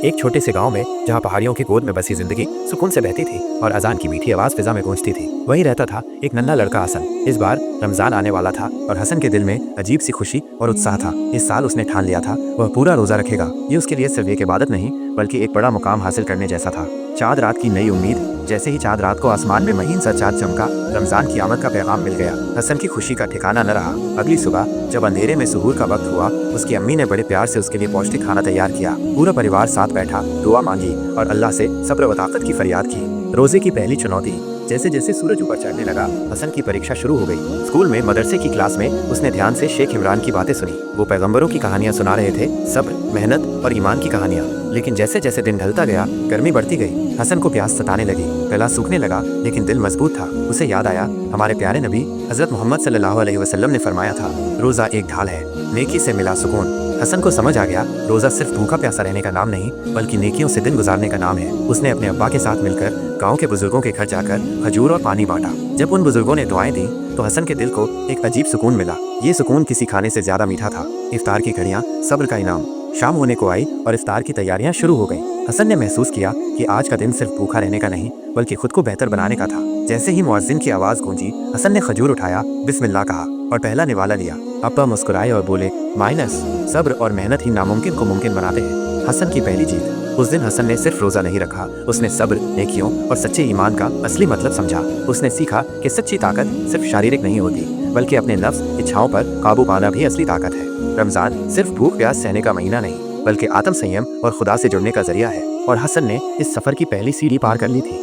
एक छोटे से गांव में जहां पहाड़ियों की गोद में बसी जिंदगी सुकून से बहती थी और अजान की मीठी आवाज फिजा में गूंजती थी, वहीं रहता था एक नन्हा लड़का हसन। इस बार रमजान आने वाला था और हसन के दिल में अजीब सी खुशी और उत्साह था। इस साल उसने ठान लिया था वह पूरा रोजा रखेगा। ये उसके लिए सिर्फ एक इबादत नहीं बल्कि एक बड़ा मुकाम हासिल करने जैसा था। चाँद रात की नई उम्मीद। जैसे ही चाँद रात को आसमान में महीन सा चाँद चमका, रमजान की आमद का पैगाम मिल गया। हसन की खुशी का ठिकाना न रहा। अगली सुबह जब अंधेरे में सुहूर का वक्त हुआ, उसकी अम्मी ने बड़े प्यार से उसके लिए पौष्टिक खाना तैयार किया। पूरा परिवार साथ बैठा, दुआ मांगी और अल्लाह से सब्र व ताकत की फरियाद की। रोजे की पहली चुनौती। जैसे जैसे सूरज ऊपर चढ़ने लगा, हसन की परीक्षा शुरू हो गई। स्कूल में मदरसे की क्लास में उसने ध्यान से शेख इमरान की बातें सुनी। वो पैगंबरों की कहानियां सुना रहे थे, सब्र, मेहनत और ईमान की कहानियां। लेकिन जैसे जैसे दिन ढलता गया, गर्मी बढ़ती गई। हसन को प्यास सताने लगी, गला सूखने लगा, लेकिन दिल मजबूत था। उसे याद आया हमारे प्यारे नबी हजरत मोहम्मद सल्लल्लाहु अलैहि वसल्लम ने फरमाया था, रोजा एक ढाल है, नेकी से मिला सुकून। हसन को समझ आ गया, रोजा सिर्फ भूखा प्यासा रहने का नाम नहीं बल्कि नेकियों से दिन गुजारने का नाम है। उसने अपने अब्बा के साथ मिलकर गांव के बुजुर्गों के घर जाकर खजूर और पानी बांटा। जब उन बुजुर्गों ने दुआएं दी तो हसन के दिल को एक अजीब सुकून मिला। ये सुकून किसी खाने से ज्यादा मीठा था। इफ्तार की घड़ियां सब्र का इनाम। शाम होने को आई और इफ्तार की तैयारियां शुरू हो गई। हसन ने महसूस किया कि आज का दिन सिर्फ भूखा रहने का नहीं बल्कि खुद को बेहतर बनाने का था। जैसे ही मुअज्जिन की आवाज गूंजी, हसन ने खजूर उठाया, बिस्मिल्लाह कहा और पहला निवाला लिया। अब्बा मुस्कुराए और बोले, माइनस सब्र और मेहनत ही नामुमकिन को मुमकिन बनाते हैं। हसन की पहली जीत। उस दिन हसन ने सिर्फ रोजा नहीं रखा, उसने सब्र, नेकियों और सच्चे ईमान का असली मतलब समझा। उसने सीखा कि सच्ची ताकत सिर्फ शारीरिक नहीं होती बल्कि अपने नफ्स, इच्छाओं पर काबू पाना भी असली ताकत है। रमजान सिर्फ भूख प्यास सहने का महीना नहीं बल्कि आत्म संयम और खुदा से जुड़ने का जरिया है। और हसन ने इस सफर की पहली सीढ़ी पार कर ली थी।